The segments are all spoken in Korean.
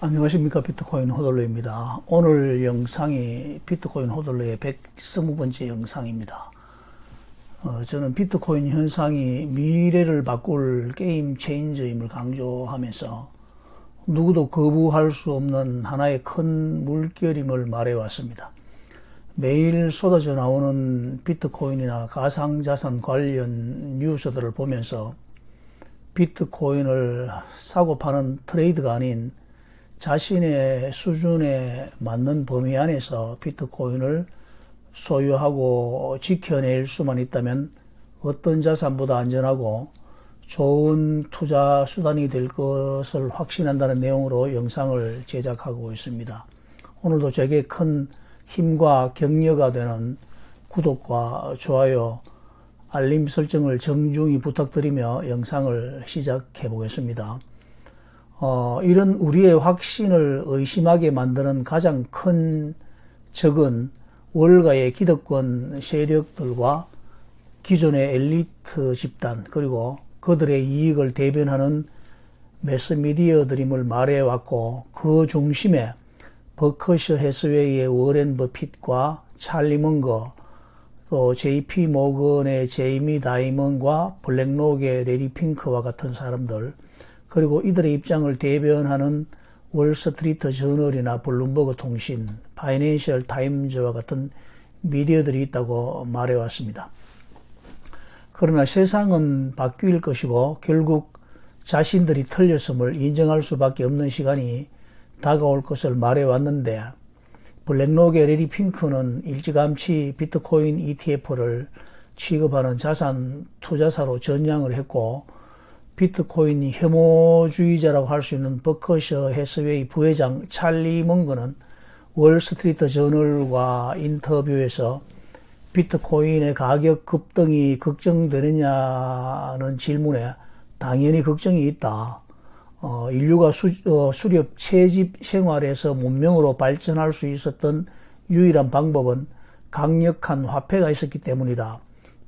안녕하십니까. 비트코인 호들로입니다. 오늘 영상이 비트코인 호들로의 120번째 영상입니다. 저는 비트코인 현상이 미래를 바꿀 게임 체인저임을 강조하면서 누구도 거부할 수 없는 하나의 큰 물결임을 말해왔습니다. 매일 쏟아져 나오는 비트코인이나 가상자산 관련 뉴스들을 보면서 비트코인을 사고 파는 트레이드가 아닌 자신의 수준에 맞는 범위 안에서 비트코인을 소유하고 지켜낼 수만 있다면 어떤 자산보다 안전하고 좋은 투자 수단이 될 것을 확신한다는 내용으로 영상을 제작하고 있습니다. 오늘도 제게 큰 힘과 격려가 되는 구독과 좋아요, 알림 설정을 정중히 부탁드리며 영상을 시작해 보겠습니다. 이런 우리의 확신을 의심하게 만드는 가장 큰 적은 월가의 기득권 세력들과 기존의 엘리트 집단 그리고 그들의 이익을 대변하는 매스미디어들임을 말해왔고, 그 중심에 버커셔 해스웨이의 워렌 버핏과 찰리 먼거, 또 JP 모건의 제이미 다이먼과 블랙록의 레리 핑크와 같은 사람들, 그리고 이들의 입장을 대변하는 월스트리트 저널이나 블룸버그 통신, 파이낸셜 타임즈와 같은 미디어들이 있다고 말해왔습니다. 그러나 세상은 바뀔 것이고 결국 자신들이 틀렸음을 인정할 수밖에 없는 시간이 다가올 것을 말해왔는데, 블랙록의 레리 핑크는 일찌감치 비트코인 ETF를 취급하는 자산 투자사로 전향을 했고, 비트코인 혐오주의자라고 할 수 있는 버커셔 해스웨이 부회장 찰리 먼거는 월스트리트 저널과 인터뷰에서 비트코인의 가격 급등이 걱정되느냐는 질문에 당연히 걱정이 있다. 인류가 수렵 채집 생활에서 문명으로 발전할 수 있었던 유일한 방법은 강력한 화폐가 있었기 때문이다.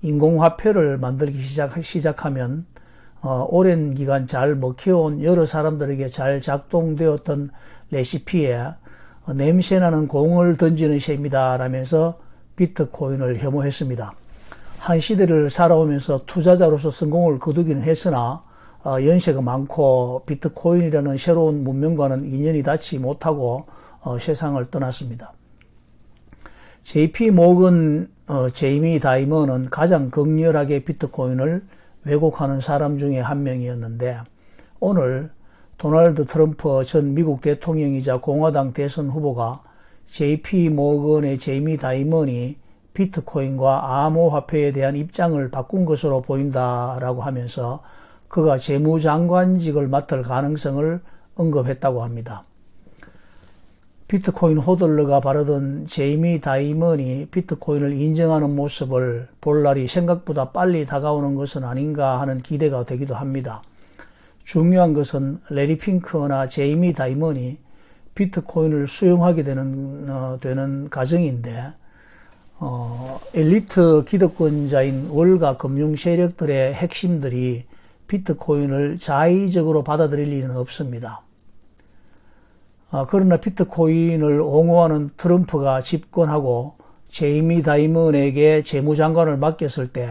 인공화폐를 만들기 시작하면 오랜 기간 잘 먹혀온 여러 사람들에게 잘 작동되었던 레시피에 냄새나는 공을 던지는 셈이다 라면서 비트코인을 혐오했습니다. 한 시대를 살아오면서 투자자로서 성공을 거두기는 했으나 연세가 많고 비트코인이라는 새로운 문명과는 인연이 닿지 못하고 세상을 떠났습니다. JP 모건 제이미 다이먼은 가장 극렬하게 비트코인을 왜곡하는 사람 중에 한 명이었는데, 오늘 도널드 트럼프 전 미국 대통령이자 공화당 대선 후보가 JP 모건의 제이미 다이먼이 비트코인과 암호화폐에 대한 입장을 바꾼 것으로 보인다라고 하면서 그가 재무장관직을 맡을 가능성을 언급했다고 합니다. 비트코인 호들러가 바르던 제이미 다이먼이 비트코인을 인정하는 모습을 볼 날이 생각보다 빨리 다가오는 것은 아닌가 하는 기대가 되기도 합니다. 중요한 것은 레리 핑크나 제이미 다이먼이 비트코인을 수용하게 되는 과정인데, 엘리트 기득권자인 월가 금융 세력들의 핵심들이 비트코인을 자의적으로 받아들일 리는 없습니다. 그러나 비트코인을 옹호하는 트럼프가 집권하고 제이미 다이먼에게 재무장관을 맡겼을 때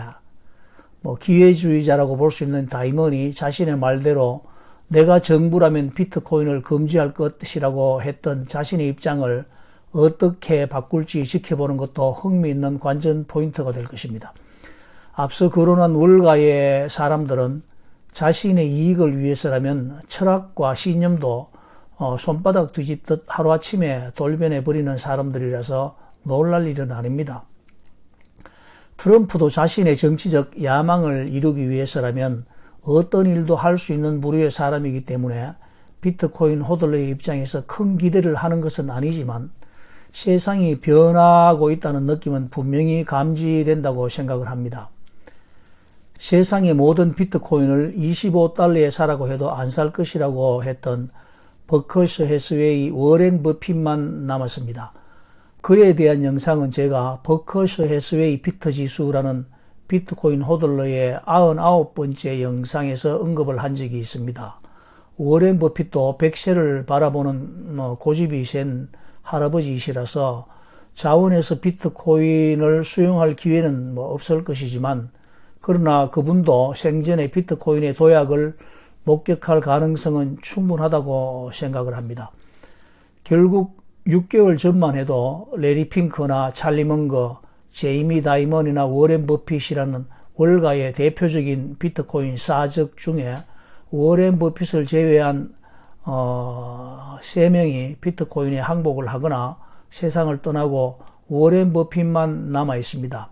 기회주의자라고 볼 수 있는 다이먼이 자신의 말대로 내가 정부라면 비트코인을 금지할 것이라고 했던 자신의 입장을 어떻게 바꿀지 지켜보는 것도 흥미있는 관전 포인트가 될 것입니다. 앞서 거론한 월가의 사람들은 자신의 이익을 위해서라면 철학과 신념도 손바닥 뒤집듯 하루아침에 돌변해버리는 사람들이라서 놀랄 일은 아닙니다. 트럼프도 자신의 정치적 야망을 이루기 위해서라면 어떤 일도 할 수 있는 부류의 사람이기 때문에 비트코인 호들러의 입장에서 큰 기대를 하는 것은 아니지만 세상이 변화하고 있다는 느낌은 분명히 감지된다고 생각을 합니다. 세상의 모든 비트코인을 $25에 사라고 해도 안 살 것이라고 했던 버커셔 해스웨이 워렌 버핏만 남았습니다. 그에 대한 영상은 제가 버커셔 해스웨이 비트 지수라는 비트코인 호들러의 99번째 영상에서 언급을 한 적이 있습니다. 워렌 버핏도 100세를 바라보는 고집이 센 할아버지이시라서 자원에서 비트코인을 수용할 기회는 없을 것이지만, 그러나 그분도 생전에 비트코인의 도약을 목격할 가능성은 충분하다고 생각을 합니다. 결국 6개월 전만 해도 레리 핑크나 찰리 먼거, 제이미 다이먼이나 워렌 버핏이라는 월가의 대표적인 비트코인 사적 중에 워렌 버핏을 제외한 3명이 비트코인에 항복을 하거나 세상을 떠나고 워렌 버핏만 남아 있습니다.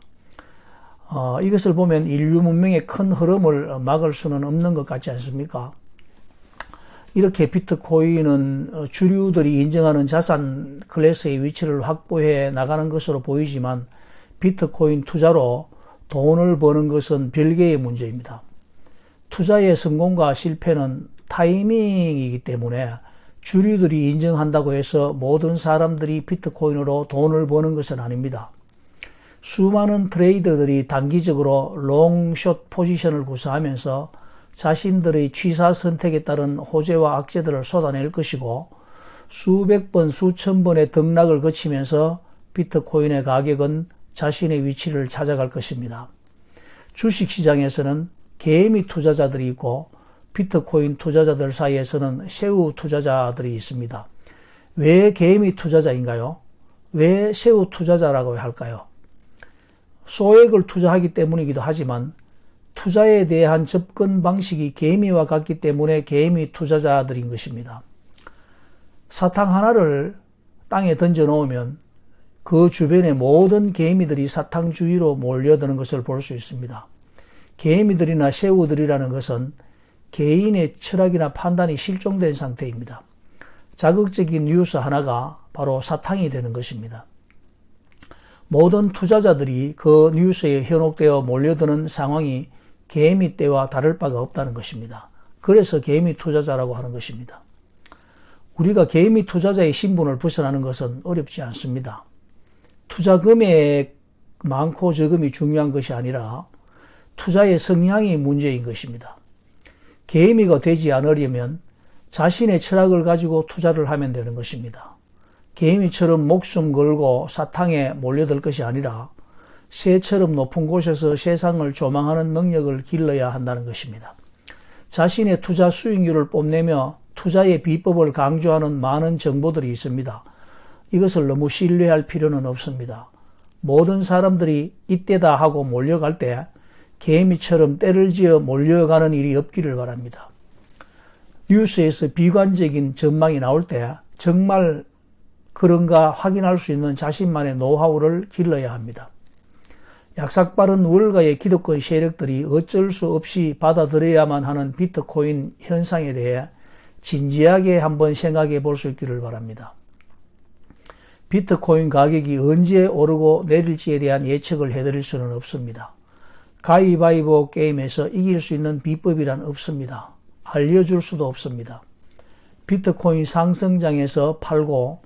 이것을 보면 인류 문명의 큰 흐름을 막을 수는 없는 것 같지 않습니까? 이렇게 비트코인은 주류들이 인정하는 자산 클래스의 위치를 확보해 나가는 것으로 보이지만, 비트코인 투자로 돈을 버는 것은 별개의 문제입니다. 투자의 성공과 실패는 타이밍이기 때문에 주류들이 인정한다고 해서 모든 사람들이 비트코인으로 돈을 버는 것은 아닙니다. 수많은 트레이더들이 단기적으로 롱숏 포지션을 구사하면서 자신들의 취사 선택에 따른 호재와 악재들을 쏟아낼 것이고, 수백 번, 수천 번의 등락을 거치면서 비트코인의 가격은 자신의 위치를 찾아갈 것입니다. 주식시장에서는 개미 투자자들이 있고, 비트코인 투자자들 사이에서는 새우 투자자들이 있습니다. 왜 개미 투자자인가요? 왜 새우 투자자라고 할까요? 소액을 투자하기 때문이기도 하지만, 투자에 대한 접근 방식이 개미와 같기 때문에 개미 투자자들인 것입니다. 사탕 하나를 땅에 던져 놓으면 그 주변의 모든 개미들이 사탕 주위로 몰려드는 것을 볼 수 있습니다. 개미들이나 새우들이라는 것은 개인의 철학이나 판단이 실종된 상태입니다. 자극적인 뉴스 하나가 바로 사탕이 되는 것입니다. 모든 투자자들이 그 뉴스에 현혹되어 몰려드는 상황이 개미 떼와 다를 바가 없다는 것입니다. 그래서 개미 투자자라고 하는 것입니다. 우리가 개미 투자자의 신분을 벗어나는 것은 어렵지 않습니다. 투자 금액 많고 적음이 중요한 것이 아니라 투자의 성향이 문제인 것입니다. 개미가 되지 않으려면 자신의 철학을 가지고 투자를 하면 되는 것입니다. 개미처럼 목숨 걸고 사탕에 몰려들 것이 아니라 새처럼 높은 곳에서 세상을 조망하는 능력을 길러야 한다는 것입니다. 자신의 투자 수익률을 뽐내며 투자의 비법을 강조하는 많은 정보들이 있습니다. 이것을 너무 신뢰할 필요는 없습니다. 모든 사람들이 이때다 하고 몰려갈 때 개미처럼 때를 지어 몰려가는 일이 없기를 바랍니다. 뉴스에서 비관적인 전망이 나올 때 정말 그런가 확인할 수 있는 자신만의 노하우를 길러야 합니다. 약삭빠른 월가의 기득권 세력들이 어쩔 수 없이 받아들여야만 하는 비트코인 현상에 대해 진지하게 한번 생각해 볼 수 있기를 바랍니다. 비트코인 가격이 언제 오르고 내릴지에 대한 예측을 해드릴 수는 없습니다. 가위바위보 게임에서 이길 수 있는 비법이란 없습니다. 알려줄 수도 없습니다. 비트코인 상승장에서 팔고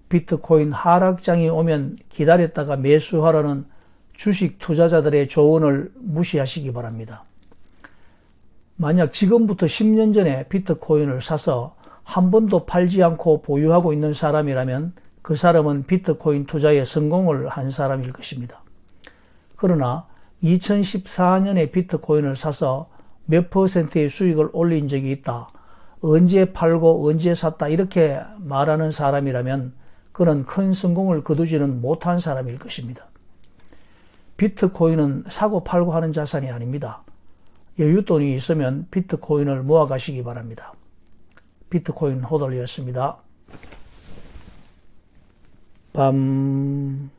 비트코인 하락장이 오면 기다렸다가 매수하라는 주식 투자자들의 조언을 무시하시기 바랍니다. 만약 지금부터 10년 전에 비트코인을 사서 한 번도 팔지 않고 보유하고 있는 사람이라면 그 사람은 비트코인 투자에 성공을 한 사람일 것입니다. 그러나 2014년에 비트코인을 사서 몇 %의 수익을 올린 적이 있다, 언제 팔고 언제 샀다 이렇게 말하는 사람이라면 그는 큰 성공을 거두지는 못한 사람일 것입니다. 비트코인은 사고 팔고 하는 자산이 아닙니다. 여윳돈이 있으면 비트코인을 모아가시기 바랍니다. 비트코인 호돌이었습니다. 밤